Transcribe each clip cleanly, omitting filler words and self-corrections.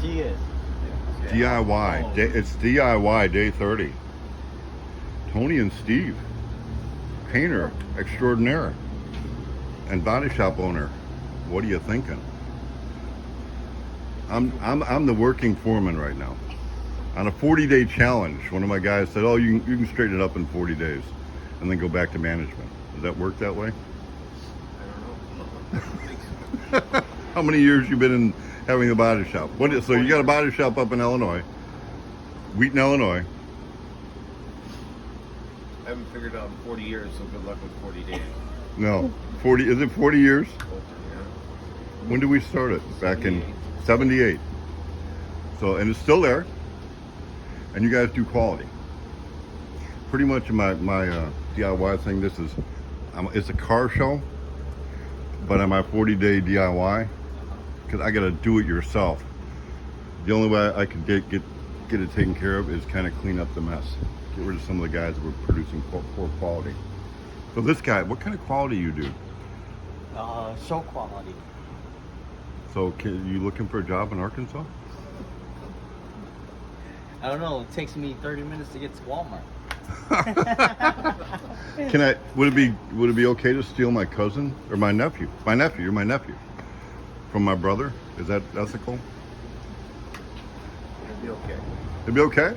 She is. DIY. Oh. It's DIY day 30. Tony and Steve, painter extraordinaire and body shop owner. What are you thinking? I'm the working foreman right now. On a 40-day challenge, one of my guys said, "Oh, you can straighten it up in 40 days, and then go back to management." Does that work that way? I don't know. How many years you been in having a body shop? So you got a body shop up in Illinois, Wheaton, Illinois. I haven't figured out in 40 years, so good luck with 40 days. No, 40. Is it 40 years? Oh, yeah. When did we start it? Back in 78. So, and it's still there. And you guys do quality. Pretty much my DIY thing. It's a car show, but on my 40-day DIY, because I got to do it yourself. The only way I could get it taken care of is kind of clean up the mess. Get rid of some of the guys that were producing poor quality. So this guy, what kind of quality you do? Show quality. So you looking for a job in Arkansas? I don't know. It takes me 30 minutes to get to Walmart. Would it be okay to steal my cousin or my nephew? You're my nephew. From my brother? Is that ethical? It'll be okay. It'd be okay?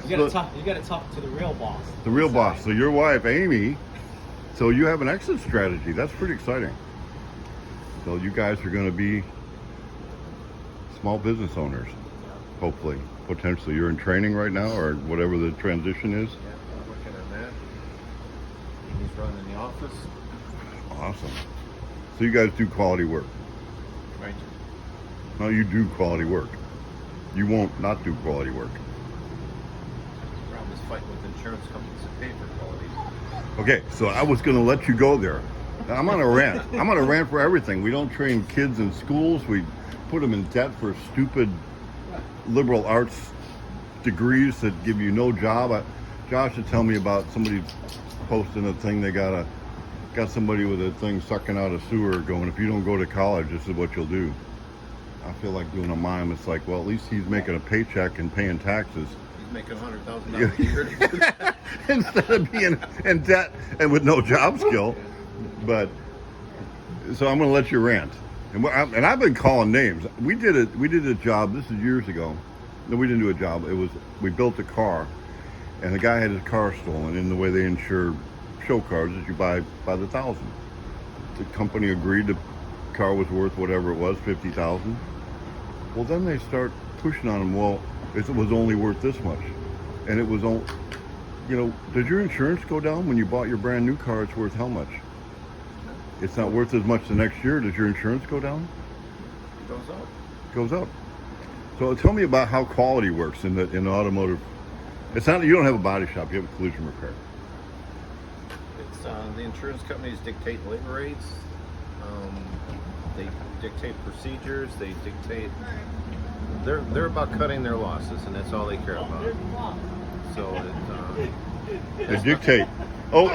You gotta talk to the real boss. The real boss. So your wife, Amy, so you have an exit strategy. That's pretty exciting. So you guys are going to be small business owners, hopefully. Potentially. You're in training right now or whatever the transition is. Yeah, I'm working on that. Amy's running the office. Awesome. So you guys do quality work. Right. No, you do quality work. You won't not do quality work. The problem is fighting with insurance companies that pay for quality. Okay, so I was going to let you go there. I'm on a rant. I'm on a rant for everything. We don't train kids in schools. We put them in debt for stupid liberal arts degrees that give you no job. Josh would tell me about somebody posting a thing. They got somebody with a thing sucking out a sewer going, if you don't go to college, this is what you'll do. I feel like doing a mime. It's like, well, at least he's making a paycheck and paying taxes. He's making $100,000 a year to do that. Instead of being in debt and with no job skill. But so I'm going to let you rant. And I've been calling names. We did a job. This is years ago. No, we didn't do a job. We built a car, and the guy had his car stolen. And the way they insure show cars is you buy by the thousand. The company agreed the car was worth whatever it was, $50,000. Well, then they start pushing on him. Well, it was only worth this much, and it was only. Does your insurance go down when you bought your brand new car? It's worth how much? It's not worth as much the next year. Does your insurance go down? It goes up. Goes up. So tell me about how quality works in the automotive. It's not, you don't have a body shop, you have a collision repair. It's the insurance companies dictate labor rates. They dictate procedures. They dictate. They're about cutting their losses, and that's all they care about. So They dictate. Oh,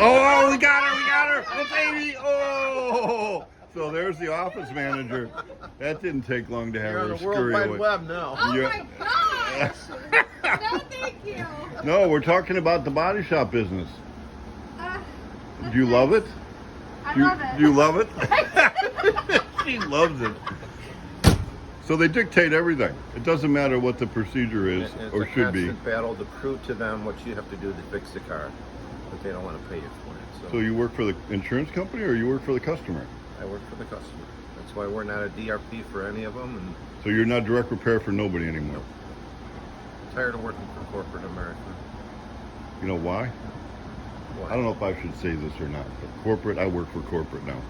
we got her! It's Amy! Oh! So there's the office manager. That didn't take long to have you're her on the scurry World Wide away. Web now. Oh my gosh! No, thank you. No, we're talking about the body shop business. That's Do you love it? I love it. Do you love it? She loves it. So they dictate everything. It doesn't matter what the procedure is It's or a should be. constant battle to prove to them what you have to do to fix the car, but they don't want to pay you for it. So you work for the insurance company or you work for the customer? I work for the customer. That's why we're not a DRP for any of them, and So you're not direct repair for nobody anymore. I'm tired of working for corporate America. You know why? Why? I don't know if I should say this or not, but corporate, I work for corporate now.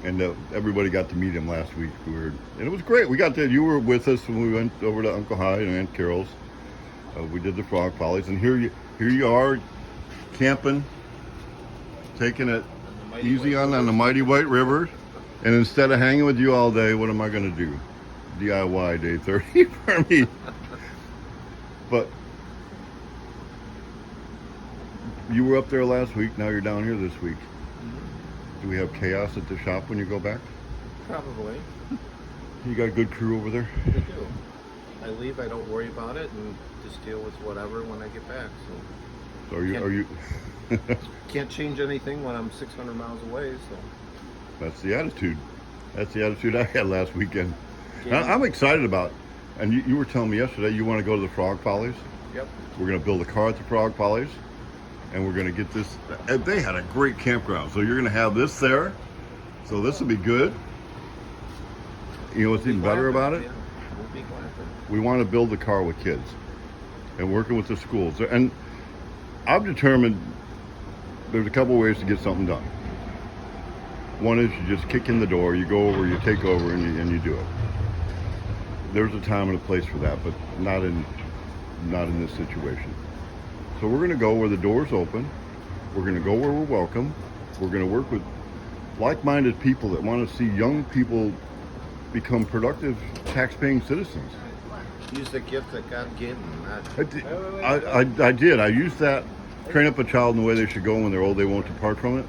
And everybody got to meet him last week. And it was great. You were with us when we went over to Uncle Hyde and Aunt Carol's. We did the frog pollies, and here you are, camping, taking it easy on the mighty White River. And instead of hanging with you all day, what am I going to do? DIY day 30 for me. But you were up there last week. Now you're down here this week. Do we have chaos at the shop when you go back? Probably. You got a good crew over there? They do. I leave, I don't worry about it, and just deal with whatever when I get back. So Are you? can't change anything when I'm 600 miles away. So That's the attitude. That's the attitude I had last weekend. Yeah. I'm excited about. And you were telling me yesterday you want to go to the Frog Follies. yep. We're going to build a car at the Frog Follies, and we're going to get this. They had a great campground, so you're going to have this there. So this will be good. You know what's even better about it? Yeah, we'll be glamping. We want to build a car with kids and working with the schools. And I've determined there's a couple ways to get something done. One is you just kick in the door, you go over, you take over, and you do it. There's a time and a place for that, but not in this situation. So we're going to go where the door's open. We're going to go where we're welcome. We're going to work with like-minded people that want to see young people become productive, tax-paying citizens. Use the gift that God gave them. I did. I used that. Train up a child in the way they should go. When they're old, they won't depart from it.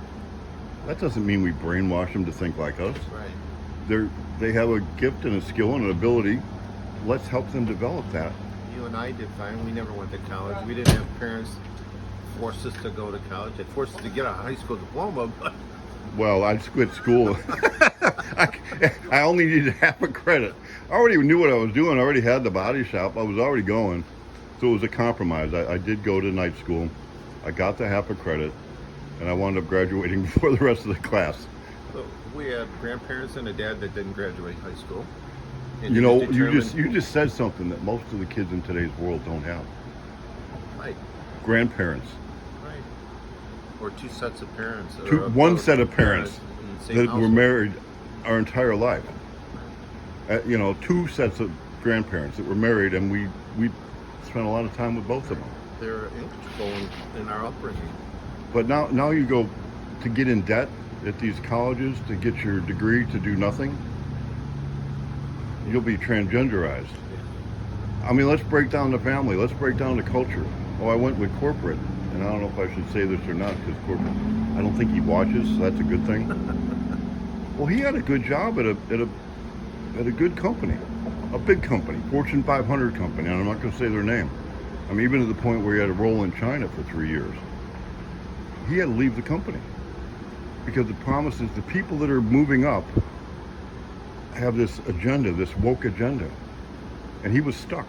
That doesn't mean we brainwash them to think like us. Right. They have a gift and a skill and an ability. Let's help them develop that. You and I did fine. We never went to college. We didn't have parents force us to go to college. They forced us to get a high school diploma, but Well, I just quit school. I only needed half a credit. I already knew what I was doing. I already had the body shop. I was already going. So it was a compromise. I did go to night school. I got the half a credit, and I wound up graduating before the rest of the class. so we had grandparents and a dad that didn't graduate high school. And You know, was you determined- just said something that most of the kids in today's world don't have. right, Grandparents. right, or two sets of parents. Or One set of parents in the same that were household. married our entire life. You know, two sets of grandparents that were married, and we spent a lot of time with both of them. They're integral in our upbringing. But now you go to get in debt at these colleges to get your degree to do nothing. You'll be transgenderized. I mean, let's break down the family. Let's break down the culture. Oh, I went with corporate, and I don't know if I should say this or not because corporate. I don't think he watches, so that's a good thing. Well, he had a good job at a good company, a big company, Fortune 500 company. And I'm not going to say their name. I mean, even to the point where he had a role in China for 3 years. He had to leave the company because the promise is the people that are moving up have this agenda, this woke agenda. And he was stuck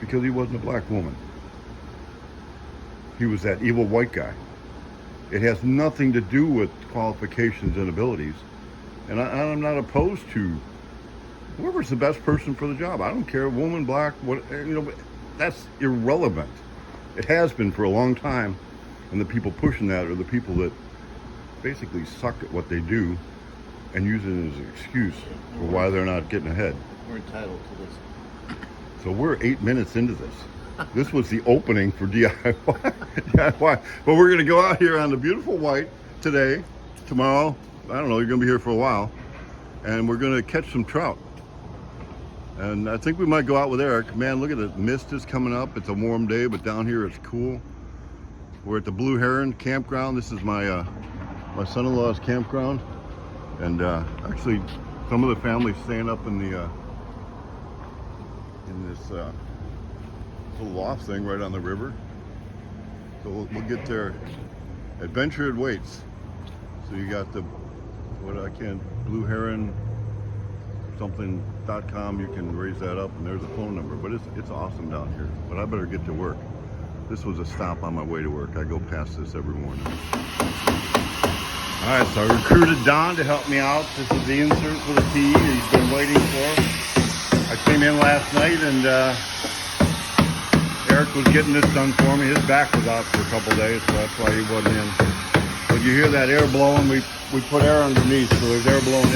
because he wasn't a black woman. He was that evil white guy. It has nothing to do with qualifications and abilities. And I'm not opposed to whoever's the best person for the job. I don't care, woman, black, what, you know, that's irrelevant. It has been for a long time. And the people pushing that are the people that basically suck at what they do and use it as an excuse for why they're not getting ahead. We're entitled to this. So we're 8 minutes into this. This was the opening for DIY. But we're going to go out here on the beautiful white today, tomorrow. I don't know, you're going to be here for a while. And we're going to catch some trout. And I think we might go out with Eric. Man, look at the mist is coming up. It's a warm day, but down here it's cool. We're at the Blue Heron campground. This is my my son-in-law's campground. And actually, some of the family's staying up in the in this little loft thing right on the river. So we'll get there. Adventure Waits. So you got the Blue Heron something.com. You can raise that up, and there's a phone number. But it's awesome down here. But I better get to work. This was a stop on my way to work. I go past this every morning. All right, so I recruited Don to help me out. This is the insert for the PE he's been waiting for. I came in last night and Eric was getting this done for me. His back was out for a couple days, so that's why he wasn't in. But you hear that air blowing, we put air underneath, so there's air blowing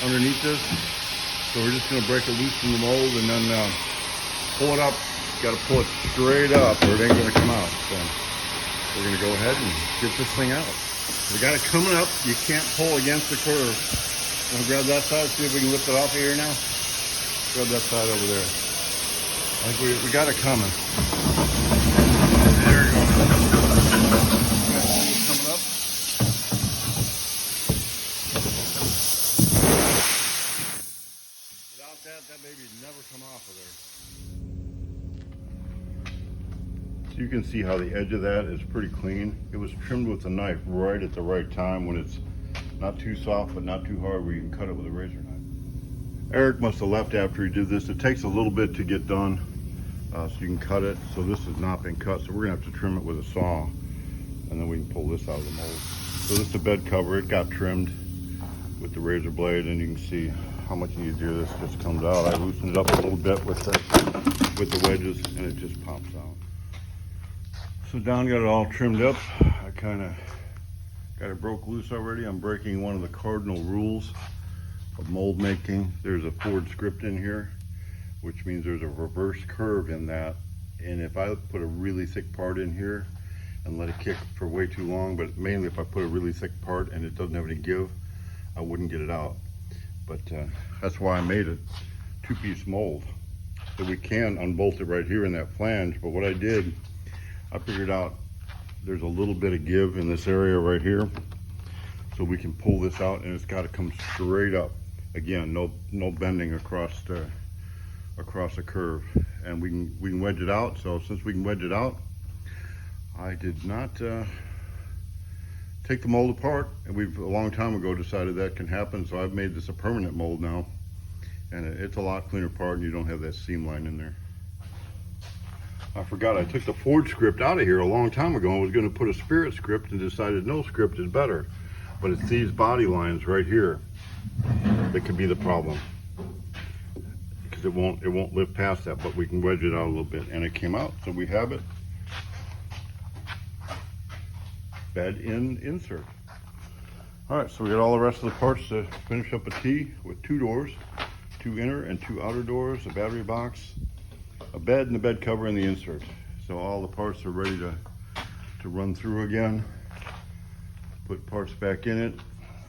underneath this. So we're just gonna break it loose from the mold and then pull it up. Got to pull it straight up or it ain't gonna come out. So we're gonna go ahead and get this thing out. We got it coming up. You can't pull against the curve. Want to grab that side? See if we can lift it off of here now. Grab that side over there. I think we got it coming. There we go. Coming up. that baby never come off of there. So you can see how the edge of that is pretty clean. It was trimmed with a knife right at the right time when it's not too soft but not too hard where you can cut it with a razor knife. Eric must have left after he did this. It takes a little bit to get done so you can cut it. So this has not been cut, so we're gonna have to trim it with a saw and then we can pull this out of the mold. So this is the bed cover. It got trimmed with the razor blade and you can see how much easier this just comes out. I loosened it up a little bit with the wedges and it just pops out. So Don got it all trimmed up. I kind of got it broke loose already. I'm breaking one of the cardinal rules of mold making. There's a Ford script in here, which means there's a reverse curve in that. And if I put a really thick part in here and let it kick for way too long, but mainly if I put a really thick part and it doesn't have any give, I wouldn't get it out. But that's why I made it two-piece mold. So we can unbolt it right here in that flange. But what I did, I figured out there's a little bit of give in this area right here. So we can pull this out and it's got to come straight up. Again, no bending across a curve. And we can wedge it out. So since we can wedge it out, I did not take the mold apart, and we've a long time ago decided that can happen, so I've made this a permanent mold now, and it's a lot cleaner part and you don't have that seam line in there. I forgot I took the Ford script out of here a long time ago and was going to put a Spirit script and decided no script is better, but it's these body lines right here that could be the problem because it won't lift past that, but we can wedge it out a little bit and it came out, so we have it. Bed in insert. All right, so we got all the rest of the parts to finish up a T with 2 doors, 2 inner and 2 outer doors, a battery box, a bed and a bed cover and the insert. So all the parts are ready to run through again. Put parts back in it.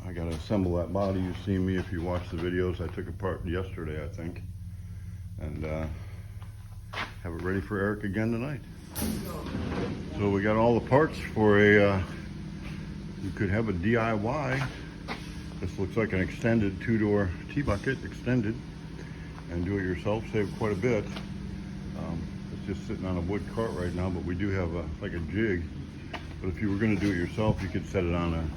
I gotta assemble that body. You've seen me if you watch the videos. I took it apart yesterday, I think. And have it ready for Eric again tonight. So we got all the parts for a, you could have a DIY. This looks like an extended 2-door T-bucket, extended, and do it yourself, save quite a bit. It's just sitting on a wood cart right now, but we do have like a jig. But if you were gonna do it yourself, you could set it on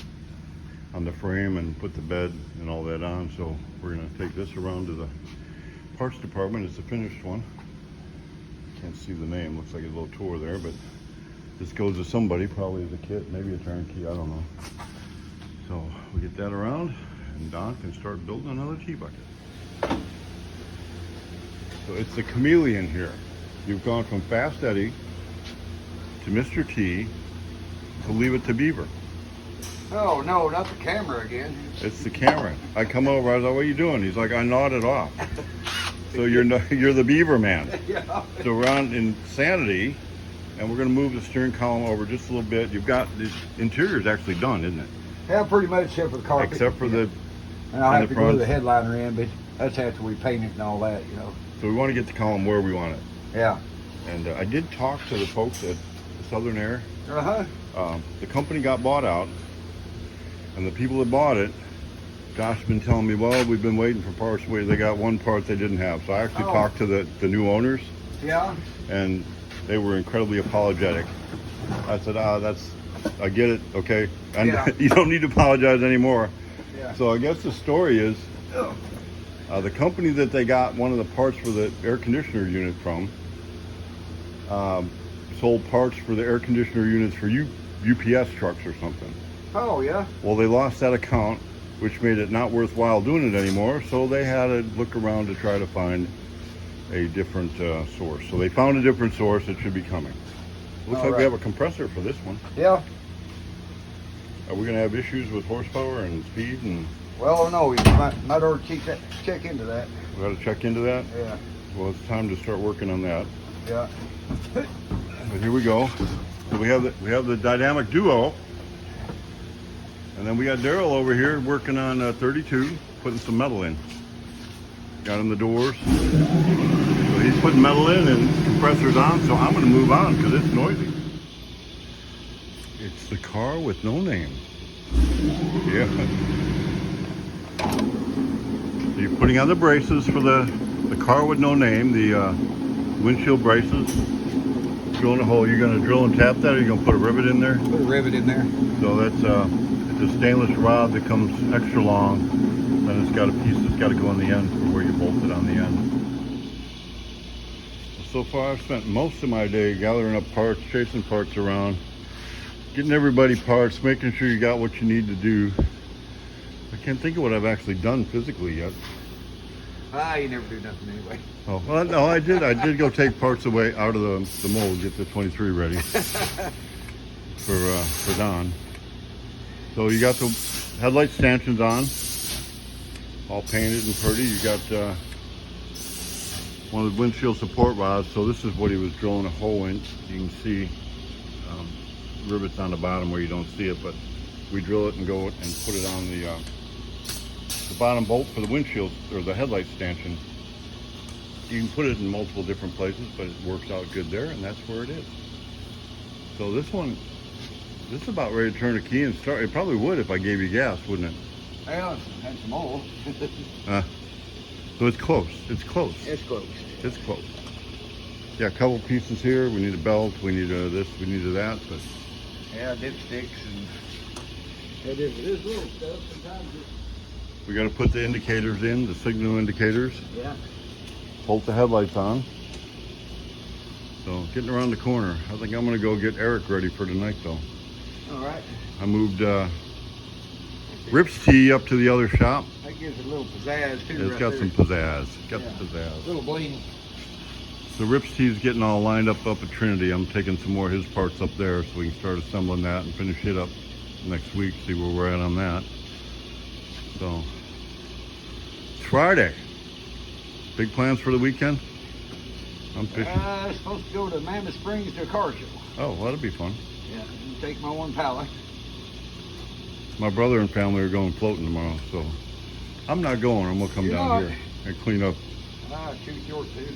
the frame and put the bed and all that on. So we're gonna take this around to the parts department. It's a finished one. Can't see the name, looks like a little tour there, but this goes to somebody, probably as a kit, maybe a turnkey, I don't know. So we get that around and Don can start building another T-bucket. So it's the chameleon here. You've gone from Fast Eddie to Mr. T to Leave It to Beaver. Oh no, not the camera again. It's the camera. I come over, I was like, what are you doing? He's like, I gnawed it off. So you're the beaver man. Yeah. So we're on Insanity, and we're going to move the steering column over just a little bit. You've got the interior is actually done, isn't it? Yeah, pretty much except for the carpet. Except for the. And I'll have to front. glue the headliner in, but that's after we paint it and all that, you know. So we want to get the column where we want it. Yeah. And I did talk to the folks at Southern Air. Uh-huh. The company got bought out, and the people that bought it, Josh has been telling me, well, we've been waiting for parts. They got one part they didn't have. So I actually talked to the new owners. Yeah. And they were incredibly apologetic. I said, I get it, okay. And Yeah. you don't need to apologize anymore. Yeah. So I guess the story is, the company that they got one of the parts for the air conditioner unit from, sold parts for the air conditioner units for UPS trucks or something. Oh, yeah. Well, they lost that account, which made it not worthwhile doing it anymore. So they had to look around to try to find a different source. So they found a different source that should be coming. Looks All like right. we have a compressor for this one. Yeah. Are we gonna have issues with horsepower and speed? And Well, no, we might ought to check into that. we got to check into that. Yeah. Well, it's time to start working on that. Yeah. But here we go. So we have the dynamic duo, and then we got Daryl over here working on 32, putting some metal in. Got in the doors. So he's putting metal in and compressors on. So I'm going to move on because it's noisy. It's the car with no name. Yeah. So you're putting on the braces for the the car with no name, the windshield braces, drilling a hole. You're going to drill and tap that, or you're going to put a rivet in there? Put a rivet in there. So that's it's a stainless rod that comes extra long. Then it's got a piece that's got to go on the end for where you bolt it on the end. So far, I've spent most of my day gathering up parts, chasing parts around, getting everybody parts, making sure you got what you need to do. I can't think of what I've actually done physically yet. You never do nothing anyway. Oh, well, no, I did go take parts away out of the mold, get the 23 ready for Don. So you got the headlight stanchions on, all painted and pretty. You got one of the windshield support rods. So this is what he was drilling a hole in. You can see rivets on the bottom where you don't see it, but we drill it and go and put it on the bottom bolt for the windshield or the headlight stanchion. You can put it in multiple different places, but it works out good there, and that's where it is. So this is about ready to turn the key and start. It probably would if I gave you gas, wouldn't it? Well, had some oil. So it's close. It's close. It's close. It's close. Yeah, a couple pieces here. We need a belt. We need this. We need that. But Yeah, dipsticks and it is little stuff. Sometimes we got to put the indicators in, the signal indicators. yeah. Bolt the headlights on. So getting around the corner. I think I'm gonna go get Eric ready for tonight though. All right. I moved Rip's Tea up to the other shop. That gives it a little pizzazz too. It's right got there. some pizzazz. Got Yeah. the pizzazz. A little bling. So Rip's Tea's getting all lined up at Trinity. I'm taking some more of his parts up there so we can start assembling that and finish it up next week, see where we're at on that. So it's Friday. Big plans for the weekend? I'm fishing. I'm supposed to go to Mammoth Springs to a car show. Oh, well, that'll be fun. Yeah, and take my one pallet. My brother and family are going floating tomorrow, so I'm not going. I'm gonna come You're down not? here and clean up. Too short, dude.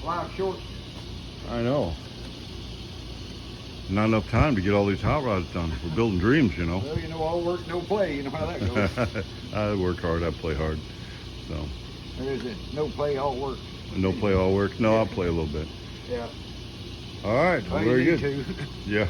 Life short. I know. Not enough time to get all these hot rods done. We're building dreams, you know. Well, you know, all work, no play. You know how that goes. I work hard. I play hard. So There is it. No play, all work. no play all work. No, I'll play a little bit. Yeah. All right. Well, Very you good. need to. Yeah.